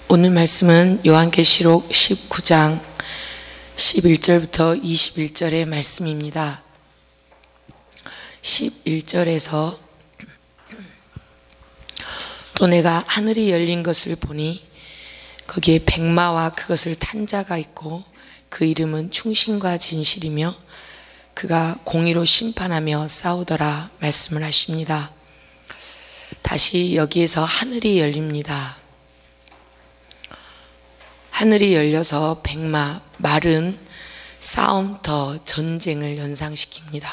오늘 말씀은 요한계시록 19장 11절부터 21절의 말씀입니다. 11절에서 또 내가 하늘이 열린 것을 보니 거기에 백마와 그것을 탄 자가 있고 그 이름은 충신과 진실이며 그가 공의로 심판하며 싸우더라 말씀을 하십니다. 다시 여기에서 하늘이 열립니다. 하늘이 열려서 백마, 말은 싸움터, 전쟁을 연상시킵니다.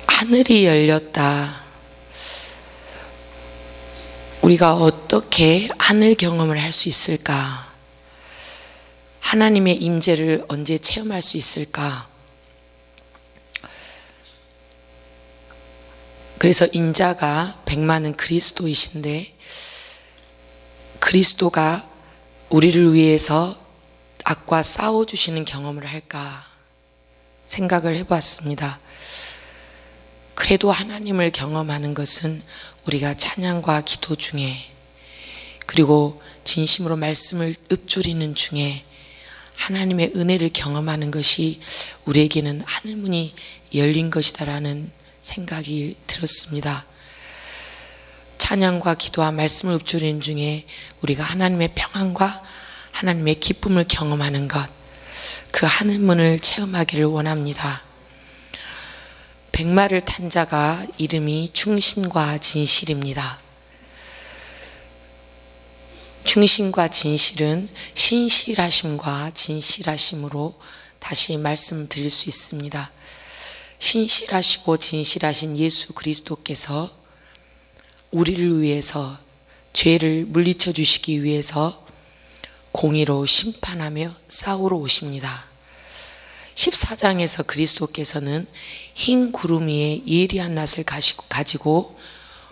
하늘이 열렸다. 우리가 어떻게 하늘 경험을 할 수 있을까? 하나님의 임재를 언제 체험할 수 있을까? 그래서 인자가 백마는 그리스도이신데 그리스도가 우리를 위해서 악과 싸워주시는 경험을 할까 생각을 해봤습니다. 그래도 하나님을 경험하는 것은 우리가 찬양과 기도 중에 그리고 진심으로 말씀을 읊조리는 중에 하나님의 은혜를 경험하는 것이 우리에게는 하늘문이 열린 것이다라는 생각이 들었습니다. 찬양과 기도와 말씀을 읊조리는 중에 우리가 하나님의 평안과 하나님의 기쁨을 경험하는 것, 그 하늘문을 체험하기를 원합니다. 백마를 탄 자가 이름이 충신과 진실입니다. 충신과 진실은 신실하심과 진실하심으로 다시 말씀드릴 수 있습니다. 신실하시고 진실하신 예수 그리스도께서 우리를 위해서 죄를 물리쳐 주시기 위해서 공의로 심판하며 싸우러 오십니다. 14장에서 그리스도께서는 흰 구름 위에 예리한 낫을 가지고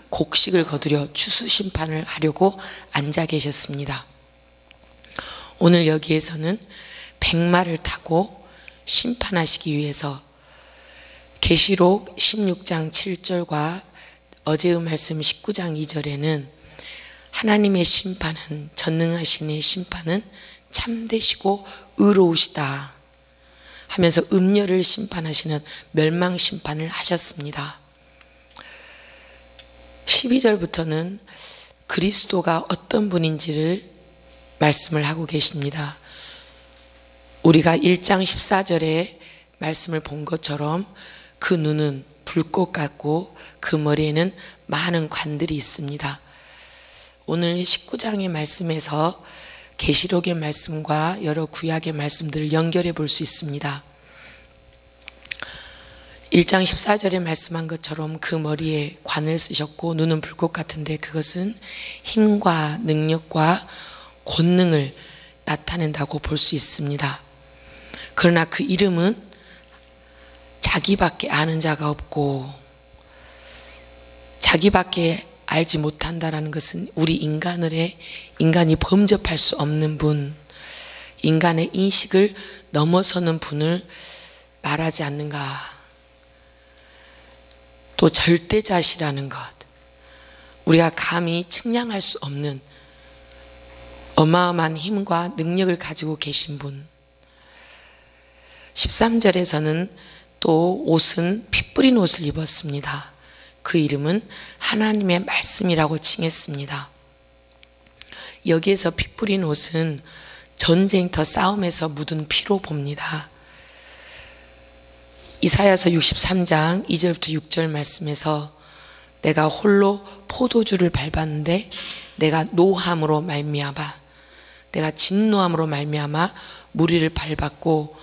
곡식을 거두려 추수 심판을 하려고 앉아 계셨습니다. 오늘 여기에서는 백마를 타고 심판하시기 위해서 계시록 16장 7절과 어제의 말씀 19장 2절에는 하나님의 심판은, 전능하신 이의 심판은 참되시고 의로우시다 하면서 음녀를 심판하시는 멸망 심판을 하셨습니다. 12절부터는 그리스도가 어떤 분인지를 말씀을 하고 계십니다. 우리가 1장 14절에 말씀을 본 것처럼 그 눈은 불꽃 같고 그 머리에는 많은 관들이 있습니다. 오늘 19장의 말씀에서 계시록의 말씀과 여러 구약의 말씀들을 연결해 볼 수 있습니다. 1장 14절에 말씀한 것처럼 그 머리에 관을 쓰셨고 눈은 불꽃 같은데 그것은 힘과 능력과 권능을 나타낸다고 볼 수 있습니다. 그러나 그 이름은 자기밖에 아는 자가 없고 자기밖에 알지 못한다라는 것은 우리 인간이 범접할 수 없는 분, 인간의 인식을 넘어서는 분을 말하지 않는가. 또 절대자시라는 것, 우리가 감히 측량할 수 없는 어마어마한 힘과 능력을 가지고 계신 분. 13절에서는 또 옷은 피 뿌린 옷을 입었습니다. 그 이름은 하나님의 말씀이라고 칭했습니다. 여기에서 피 뿌린 옷은 전쟁터 싸움에서 묻은 피로 봅니다. 이사야서 63장 2절부터 6절 말씀에서 내가 홀로 포도주를 밟았는데 내가 노함으로 말미암아, 내가 진노함으로 말미암아 무리를 밟았고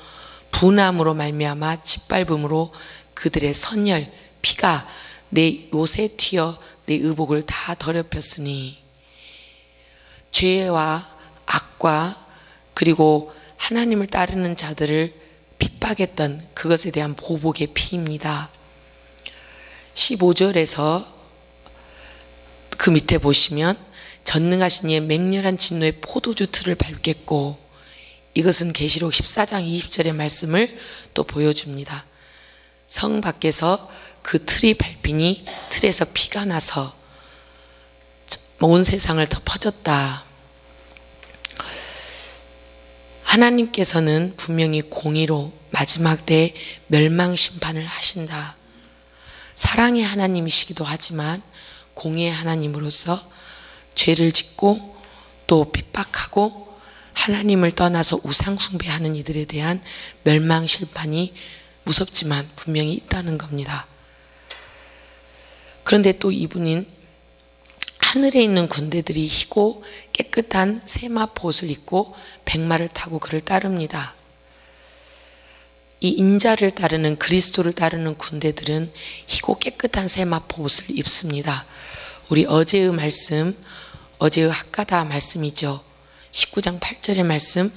분함으로 말미암아 짓밟음으로 그들의 선열 피가 내 옷에 튀어 내 의복을 다 더럽혔으니, 죄와 악과 그리고 하나님을 따르는 자들을 핍박했던 그것에 대한 보복의 피입니다. 15절에서 그 밑에 보시면 전능하신 이의 맹렬한 진노의 포도주 틀을 밟겠고, 이것은 계시록 14장 20절의 말씀을 또 보여줍니다. 성 밖에서 그 틀이 밟히니 틀에서 피가 나서 온 세상을 덮어졌다. 하나님께서는 분명히 공의로 마지막 때에 멸망 심판을 하신다. 사랑의 하나님이시기도 하지만 공의의 하나님으로서 죄를 짓고 또 핍박하고 하나님을 떠나서 우상 숭배하는 이들에 대한 멸망 심판이 무섭지만 분명히 있다는 겁니다. 그런데 또 이분은 하늘에 있는 군대들이 희고 깨끗한 세마포 옷을 입고 백마를 타고 그를 따릅니다. 이 인자를 따르는, 그리스도를 따르는 군대들은 희고 깨끗한 세마포 옷을 입습니다. 우리 어제의 말씀, 어제의 학가다 말씀이죠. 19장 8절의 말씀,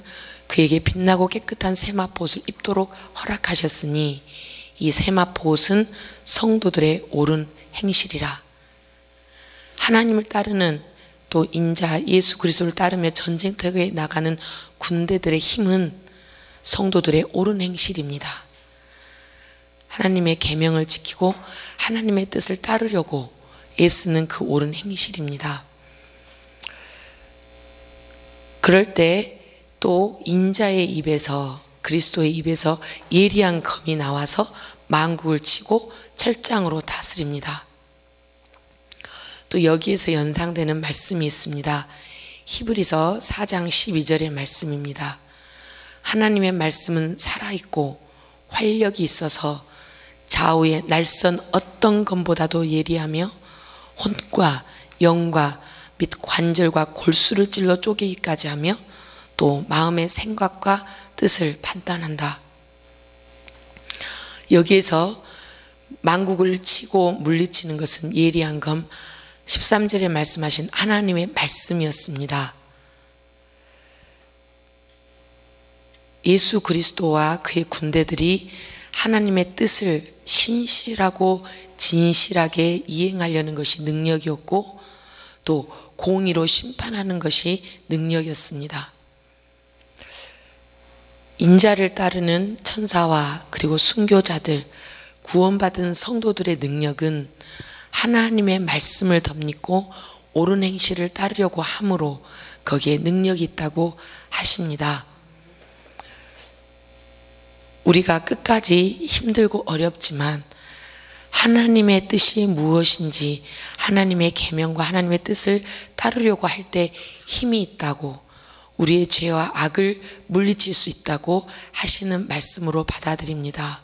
그에게 빛나고 깨끗한 세마포 옷을 입도록 허락하셨으니 이 세마포 옷은 성도들의 옳은 행실이라. 하나님을 따르는, 또 인자 예수 그리스도를 따르며 전쟁터에 나가는 군대들의 힘은 성도들의 옳은 행실입니다. 하나님의 계명을 지키고 하나님의 뜻을 따르려고 애쓰는 그 옳은 행실입니다. 그럴 때 또 인자의 입에서, 그리스도의 입에서 예리한 검이 나와서 만국을 치고 철장으로 다스립니다. 또 여기에서 연상되는 말씀이 있습니다. 히브리서 4장 12절의 말씀입니다. 하나님의 말씀은 살아있고 활력이 있어서 좌우의 날선 어떤 검보다도 예리하며 혼과 영과 및 관절과 골수를 찔러 쪼개기까지 하며 또 마음의 생각과 뜻을 판단한다. 여기에서 만국을 치고 물리치는 것은 예리한 검, 13절에 말씀하신 하나님의 말씀이었습니다. 예수 그리스도와 그의 군대들이 하나님의 뜻을 신실하고 진실하게 이행하려는 것이 능력이었고 또 공의로 심판하는 것이 능력이었습니다. 인자를 따르는 천사와 그리고 순교자들, 구원받은 성도들의 능력은 하나님의 말씀을 덧입고 옳은 행실을 따르려고 함으로 거기에 능력이 있다고 하십니다. 우리가 끝까지 힘들고 어렵지만 하나님의 뜻이 무엇인지, 하나님의 계명과 하나님의 뜻을 따르려고 할 때 힘이 있다고, 우리의 죄와 악을 물리칠 수 있다고 하시는 말씀으로 받아들입니다.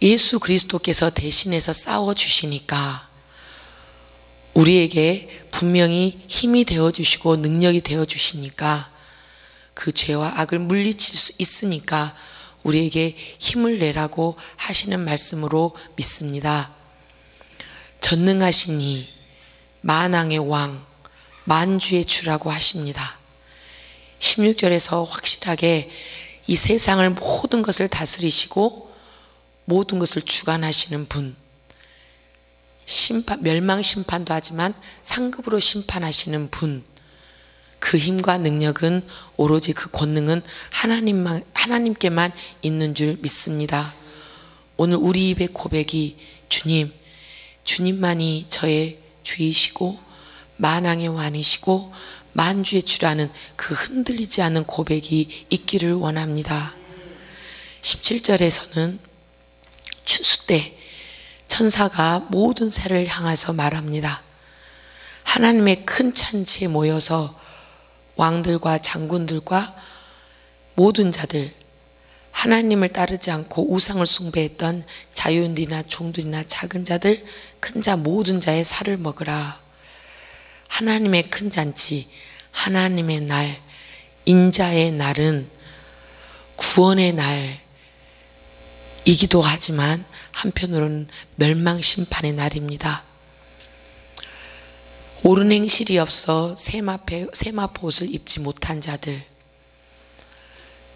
예수 그리스도께서 대신해서 싸워주시니까 우리에게 분명히 힘이 되어주시고 능력이 되어주시니까 그 죄와 악을 물리칠 수 있으니까 우리에게 힘을 내라고 하시는 말씀으로 믿습니다. 전능하시니 만왕의 왕, 만주의 주라고 하십니다. 16절에서 확실하게 이 세상을 모든 것을 다스리시고 모든 것을 주관하시는 분, 멸망 심판도 하지만 상급으로 심판하시는 분, 그 힘과 능력은 오로지 그 권능은 하나님께만 있는 줄 믿습니다. 오늘 우리 입의 고백이 주님, 주님만이 저의 주이시고 만왕의 왕이시고 만주의 주라는 그 흔들리지 않는 고백이 있기를 원합니다. 17절에서는 추수 때 천사가 모든 새를 향해서 말합니다. 하나님의 큰 찬치에 모여서 왕들과 장군들과 모든 자들, 하나님을 따르지 않고 우상을 숭배했던 자유인들이나 종들이나 작은 자들, 큰 자 모든 자의 살을 먹으라. 하나님의 큰 잔치, 하나님의 날, 인자의 날은 구원의 날이기도 하지만 한편으로는 멸망 심판의 날입니다. 옳은 행실이 없어 세마포 옷을 입지 못한 자들,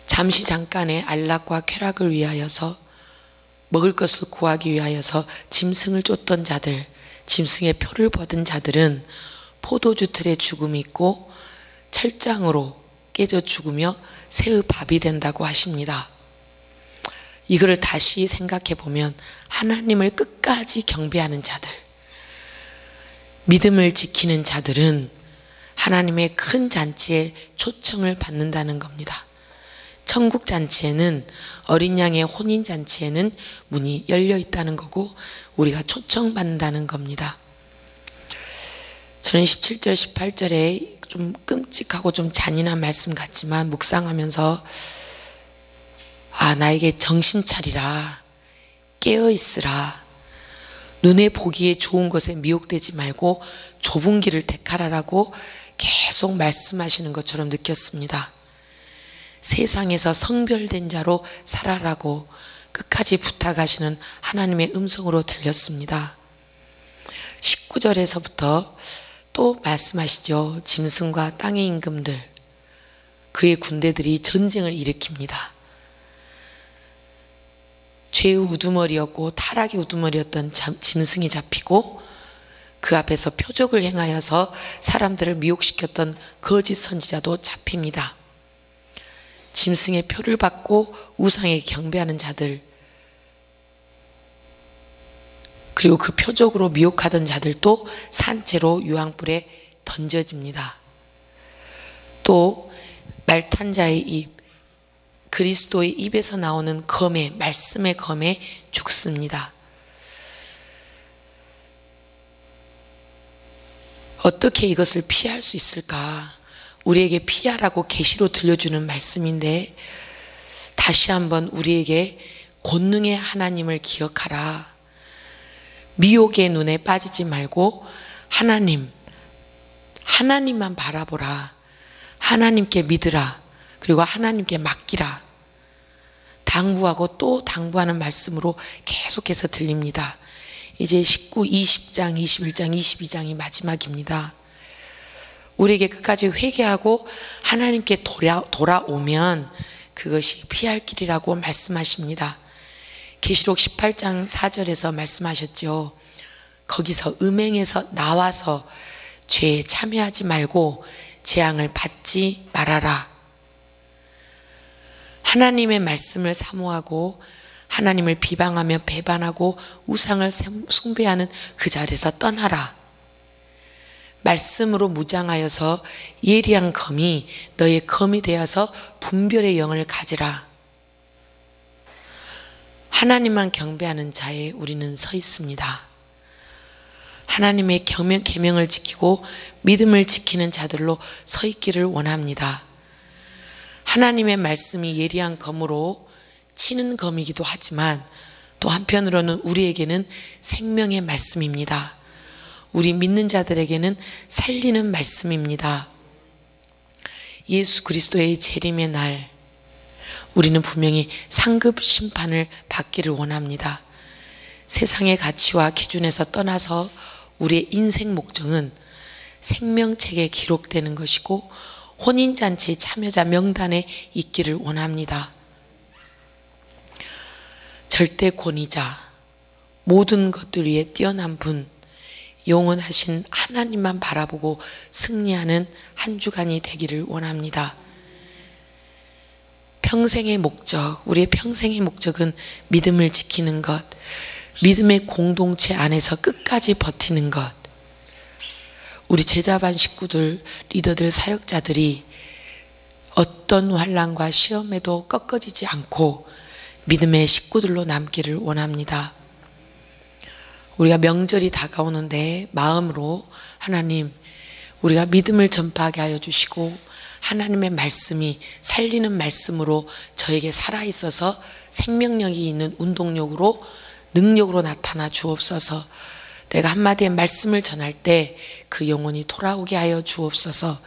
잠시 잠깐의 안락과 쾌락을 위하여서 먹을 것을 구하기 위하여서 짐승을 쫓던 자들, 짐승의 표를 받은 자들은 포도주 틀에 죽음이 있고 철장으로 깨져 죽으며 새의 밥이 된다고 하십니다. 이거를 다시 생각해 보면 하나님을 끝까지 경배하는 자들, 믿음을 지키는 자들은 하나님의 큰 잔치에 초청을 받는다는 겁니다. 천국 잔치에는, 어린 양의 혼인 잔치에는 문이 열려 있다는 거고 우리가 초청받는다는 겁니다. 저는 17절 18절에 좀 끔찍하고 좀 잔인한 말씀 같지만 묵상하면서 나에게 정신 차리라, 깨어 있으라, 눈에 보기에 좋은 것에 미혹되지 말고 좁은 길을 택하라라고 계속 말씀하시는 것처럼 느꼈습니다. 세상에서 성별된 자로 살아라고 끝까지 부탁하시는 하나님의 음성으로 들렸습니다. 19절에서부터 또 말씀하시죠. 짐승과 땅의 임금들, 그의 군대들이 전쟁을 일으킵니다. 죄의 우두머리였고 타락의 우두머리였던 짐승이 잡히고, 그 앞에서 표적을 행하여서 사람들을 미혹시켰던 거짓 선지자도 잡힙니다. 짐승의 표를 받고 우상에 경배하는 자들, 그리고 그 표적으로 미혹하던 자들도 산채로 유황불에 던져집니다. 또 말탄 자의 입, 그리스도의 입에서 나오는 검에, 말씀의 검에 죽습니다. 어떻게 이것을 피할 수 있을까? 우리에게 피하라고 계시로 들려주는 말씀인데, 다시 한번 우리에게 권능의 하나님을 기억하라. 미혹의 눈에 빠지지 말고 하나님만 바라보라. 하나님께 믿으라. 그리고 하나님께 맡기라. 당부하고 또 당부하는 말씀으로 계속해서 들립니다. 이제 19, 20장, 21장, 22장이 마지막입니다. 우리에게 끝까지 회개하고 하나님께 돌아오면 그것이 피할 길이라고 말씀하십니다. 계시록 18장 4절에서 말씀하셨죠. 거기서 음행에서 나와서 죄에 참여하지 말고 재앙을 받지 말아라. 하나님의 말씀을 사모하고 하나님을 비방하며 배반하고 우상을 숭배하는 그 자리에서 떠나라. 말씀으로 무장하여서 예리한 검이 너의 검이 되어서 분별의 영을 가지라. 하나님만 경배하는 자에 우리는 서 있습니다. 하나님의 계명을 지키고 믿음을 지키는 자들로 서 있기를 원합니다. 하나님의 말씀이 예리한 검으로 치는 검이기도 하지만 또 한편으로는 우리에게는 생명의 말씀입니다. 우리 믿는 자들에게는 살리는 말씀입니다. 예수 그리스도의 재림의 날, 우리는 분명히 상급 심판을 받기를 원합니다. 세상의 가치와 기준에서 떠나서 우리의 인생 목적은 생명책에 기록되는 것이고 혼인잔치 참여자 명단에 있기를 원합니다. 절대 권위자, 모든 것들 위에 뛰어난 분, 영원하신 하나님만 바라보고 승리하는 한 주간이 되기를 원합니다. 평생의 목적, 우리의 평생의 목적은 믿음을 지키는 것, 믿음의 공동체 안에서 끝까지 버티는 것. 우리 제자반 식구들, 리더들, 사역자들이 어떤 환난과 시험에도 꺾어지지 않고 믿음의 식구들로 남기를 원합니다. 우리가 명절이 다가오는데 마음으로 하나님, 우리가 믿음을 전파하게 하여 주시고 하나님의 말씀이 살리는 말씀으로 저에게 살아있어서 생명력이 있는 운동력으로, 능력으로 나타나 주옵소서. 내가 한마디의 말씀을 전할 때 그 영혼이 돌아오게 하여 주옵소서.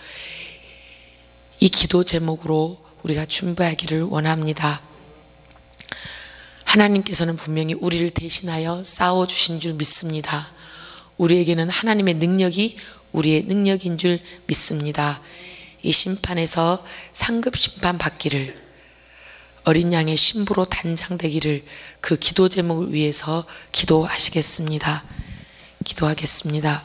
이 기도 제목으로 우리가 준비하기를 원합니다. 하나님께서는 분명히 우리를 대신하여 싸워주신 줄 믿습니다. 우리에게는 하나님의 능력이 우리의 능력인 줄 믿습니다. 이 심판에서 상급 심판 받기를, 어린 양의 신부로 단장되기를, 그 기도 제목을 위해서 기도하시겠습니다. 기도하겠습니다.